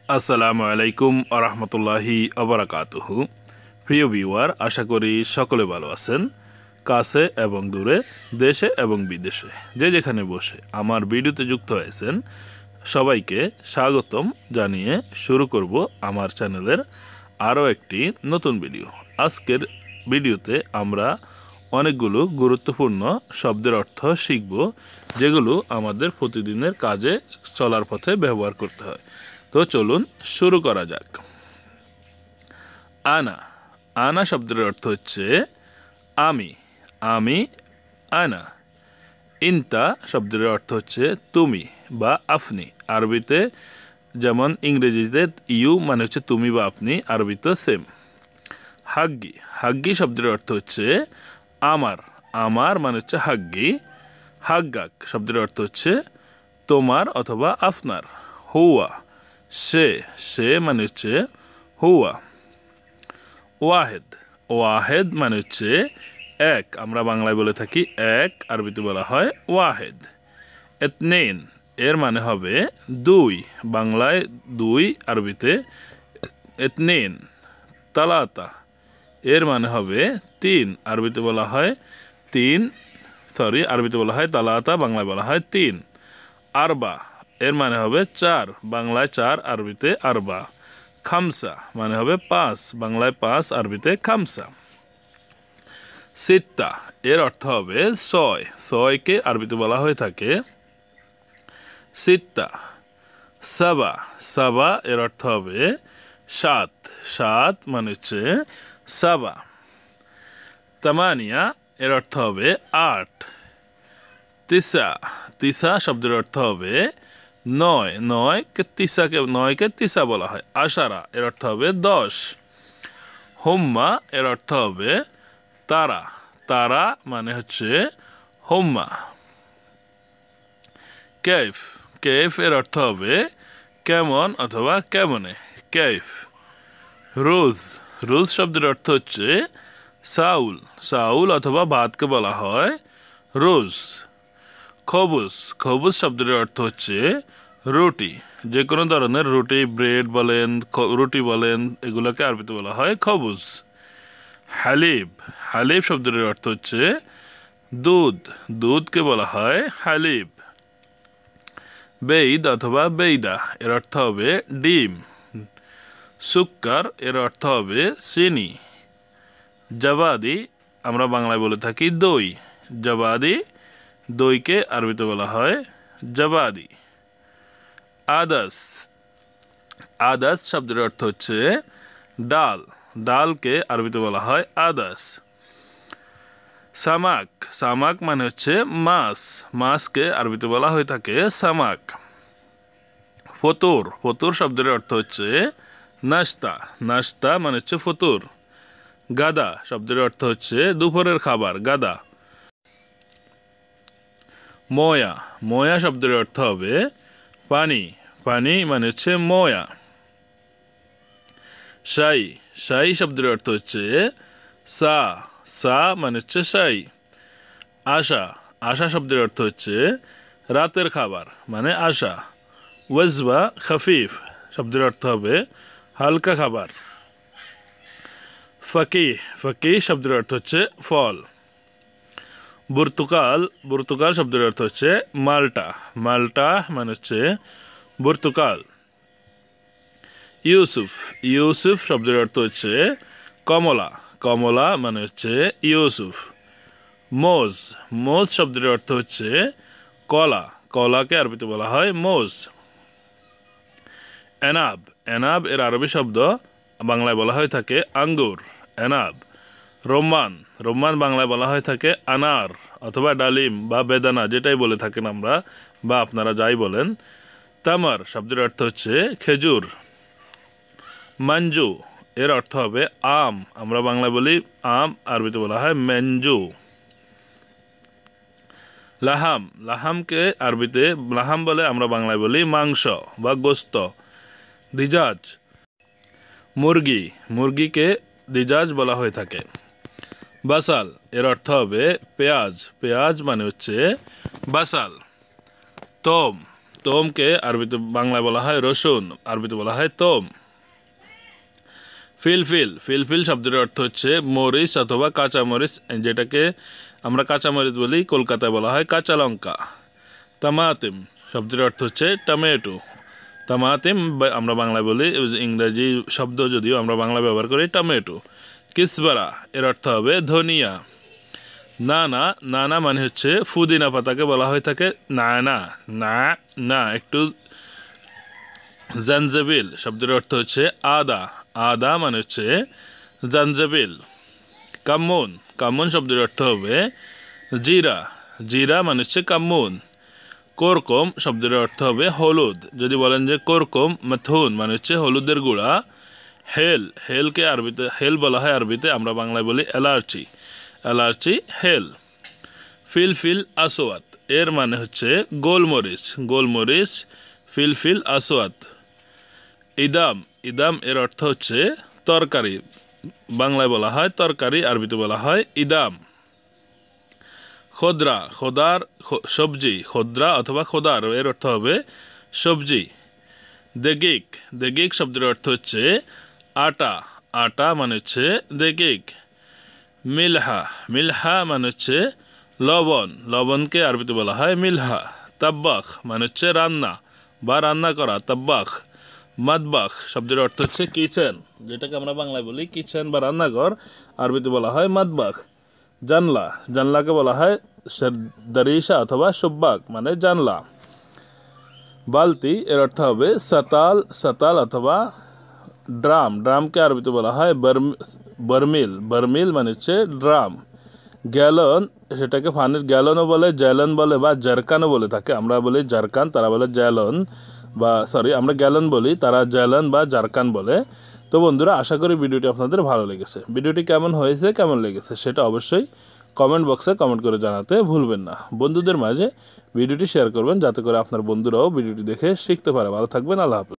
আসসালামু আলাইকুম আরহামতুল্লাহি আবরাকাতুহু। প্রিয় ভিউয়ার, আশা করি সকলে ভালো আছেন। কাছে এবং দূরে, দেশে এবং বিদেশে, যে যেখানে বসে আমার ভিডিওতে যুক্ত হয়েছেন সবাইকে স্বাগতম জানিয়ে শুরু করব আমার চ্যানেলের আরও একটি নতুন ভিডিও। আজকের ভিডিওতে আমরা অনেকগুলো গুরুত্বপূর্ণ শব্দের অর্থ শিখব, যেগুলো আমাদের প্রতিদিনের কাজে চলার পথে ব্যবহার করতে হয়। তো চলুন শুরু করা যাক। আনা। আনা শব্দের অর্থ হচ্ছে আমি। আমি আনা। ইনতা শব্দের অর্থ হচ্ছে তুমি বা আপনি। আরবিতে যেমন ইংরেজিতে ইউ মানে হচ্ছে তুমি বা আপনি, আরবিতে সেম। হাগ্গি। হাগ্গি শব্দের অর্থ হচ্ছে আমার। আমার মানে হচ্ছে হাগ্গি। হাগ্গাক শব্দের অর্থ হচ্ছে তোমার অথবা আপনার। হুয়া। সে। সে মানে হচ্ছে হুয়া। ওয়াহেদ। ওয়াহেদ মানে হচ্ছে এক। আমরা বাংলায় বলে থাকি এক, আরবিতে বলা হয় ওয়াহেদ। এতনেন এর মানে হবে দুই। বাংলায় দুই, আরবিতে এতনেন। তালাতা এর মানে হবে তিন। আরবিতে বলা হয় তিন, আরবিতে বলা হয় তালাতা, বাংলায় বলা হয় তিন। আরবা এর মানে হবে চার। বাংলায় চার, আরবিতে আরবা। খামসা মানে হবে পাঁচ। বাংলায় পাঁচ, আরবিতে খামসা। সিত্তা এর অর্থ হবে ছয়। ছয়কে আরবিতে বলা হয়ে থাকে সিত্তা। সাবা। সাবা এর অর্থ হবে সাত। সাত মানে হচ্ছে সাবা। তামানিয়া এর অর্থ হবে আট। তিসা। তিসা শব্দের অর্থ হবে নয়। নয়কে তিসা বলা হয়। আশারা এর অর্থ হবে 10। হোম্মা এর অর্থ হবে তারা। তারা মানে হচ্ছে হোম্মা। কেফ। কেফ এর অর্থ হবে কেমন অথবা কেমনে। কেফ। রোজ। রোজ শব্দের অর্থ হচ্ছে চাউল। চাউল অথবা ভাতকে বলা হয় রোজ। খবুজ। খবুজ শব্দের অর্থ হচ্ছে রুটি। যে কোনো ধরনের রুটি, ব্রেড বলেন, রুটি বলেন, এগুলোকে আরবিতে বলা হয় খবুজ। হালিব। হালিব শব্দের অর্থ হচ্ছে দুধ। দুধকে বলা হয় হালিব। বেইদ অথবা বেইদা এর অর্থ হবে ডিম। সুক্কার এর অর্থ হবে চিনি। জাবাদি আমরা বাংলায় বলে থাকি দই। জাবাদি দইকে আরবিতে বলা হয় জাবাদি। আদাস। আদাস শব্দের অর্থ হচ্ছে ডাল। ডালকে আরবিতে বলা হয় আদাস। সামাক। সামাক মানে হচ্ছে মাছ। মাছকে আরবিতে বলা হয়ে থাকে সামাক। ফতুর। ফতুর শব্দের অর্থ হচ্ছে নাস্তা। নাস্তা মানে হচ্ছে ফতুর। গাদা শব্দের অর্থ হচ্ছে দুপুরের খাবার, গাদা। ময়া। ময়া শব্দের অর্থ হবে পানি। পানি মানে হচ্ছে ময়া। শাই। শাই শব্দের অর্থ হচ্ছে সা। সা মানে হচ্ছে শাই। আশা। আশা শব্দের অর্থ হচ্ছে রাতের খাবার মানে আশা। ওয়াজবা খাফিফ শব্দের অর্থ হবে হালকা খাবার। ফাকিহ। ফাকিহ শব্দের অর্থ হচ্ছে ফল। বুর্তুকাল। বুর্তুকাল শব্দের অর্থ হচ্ছে মাল্টা। মাল্টা মানে হচ্ছে বুর্তুকাল। ইউসুফ। ইউসুফ শব্দের অর্থ হচ্ছে কমলা। কমলা মানে হচ্ছে ইউসুফ। মোজ। মোজ শব্দের অর্থ হচ্ছে কলা। কলাকে আরবিতে বলা হয় মোজ। এনাব। এনাব এর আরবি শব্দ বাংলায় বলা হয়ে থাকে আঙ্গুর, এনাব। রোম্মান। রোম্মান বাংলায় বলা হয়ে থাকে আনার অথবা ডালিম বা বেদানা, যেটাই বলে থাকেন আমরা বা আপনারা যাই বলেন। তামার শব্দের অর্থ হচ্ছে খেজুর। মাঞ্জু এর অর্থ হবে আম। আমরা বাংলায় বলি আম, আরবিতে বলা হয় মেঞ্জু। লাহাম। লাহামকে আরবিতে লাহাম বলে, আমরা বাংলায় বলি মাংস বা গোস্ত। দিজাজ। মুরগি। মুরগিকে দিজাজ বলা হয়ে থাকে। বাসাল এর অর্থ হবে পেঁয়াজ। পেঁয়াজ মানে হচ্ছে বাসাল। তোম। তোমকে আরবিতে বাংলায় বলা হয় রসুন, আরবিতে বলা হয় তোম। ফিলফিল, ফিলফিল শব্দের অর্থ হচ্ছে মরিচ অথবা কাঁচা মরিচ, যেটাকে আমরা কাঁচা মরিচ বলি, কলকাতায় বলা হয় কাঁচা লঙ্কা। তামাতিম শব্দের অর্থ হচ্ছে টমেটো। তামাতিম আমরা বাংলায় বলি, ইংরেজি শব্দ যদিও আমরা বাংলা ব্যবহার করি টমেটো। কিসবারা এর অর্থ হবে ধনিয়া। নানা, নানা মানে হচ্ছে পুদিনা পাতাকে বলা হয়ে থাকে নানা, না না একটু। জাঞ্জাবিল শব্দের অর্থ হচ্ছে আদা, আদা মানে হচ্ছে জাঞ্জাবিল। কামুন, কামুন শব্দের অর্থ হবে জিরা, জিরা মানে হচ্ছে কামুন। কোরকম শব্দের অর্থ হবে হলুদ, যদি বলেন যে কোরকম মাথুন মানে হচ্ছে হলুদের গুঁড়া। হেল, হেলকে আরবিতে হেল বলা হয় আরবিতে, আমরা বাংলায় বলি এলাচি, এলাচি হেল। ফিলফিল আসওয়াত এর মানে হচ্ছে গোলমরিচ, গোলমরিচ ফিলফিল আসওয়াত। ইদাম, ইদাম এর অর্থ হচ্ছে তরকারি, বাংলায় বলা হয় তরকারি, আরবিতে বলা হয় ইদাম। খোদরা, খোদার সবজি, খোদরা অথবা খোদার এর অর্থ হবে সবজি। দেগিক, দেগিক শব্দের অর্থ হচ্ছে আটা, আটা মানে হচ্ছে দেগিক। মিলহা, মিলহা মানে হচ্ছে লবণ, লবণকে আরবিতে বলা হয় মিলহা। তাব্বাখ মানে হচ্ছে রান্না বা রান্না করা, তাব্বাখ। মাদবাখ শব্দের অর্থ হচ্ছে কিচেন, যেটাকে আমরা বাংলায় বলি কিচেন বা রান্নাঘর, আরবিতে বলা হয় মাদবাখ। জানলা, জানলাকে বলা হয় দরিশা অথবা সুব্বাক মানে জানলা। বালতি এর অর্থ হবে সাতাল, সাতাল অথবা ড্রাম, ড্রামকে আরবিতে বলা হয় বারমিল, বারমিল মানে হচ্ছে ড্রাম। গ্যালন, সেটাকে পানির গ্যালনও বলে, জ্যালন বলে বা জারকানও বলে থাকে, আমরা বলি জারকান, তারা বলে জ্যালন, বা সরি আমরা গ্যালন বলি, তারা জ্যালন বা জারকান বলে। তো বন্ধুরা, আশা করি ভিডিওটি আপনাদের ভালো লেগেছে। ভিডিওটি কেমন হয়েছে, কেমন লেগেছে সেটা অবশ্যই কমেন্ট বক্সে কমেন্ট করে জানাতে ভুলবেন না। বন্ধুদের মাঝে ভিডিওটি শেয়ার করবেন, যাতে করে আপনার বন্ধুরাও ভিডিওটি দেখে শিখতে পারে। ভালো থাকবেন, আল্লাহ হাফেজ।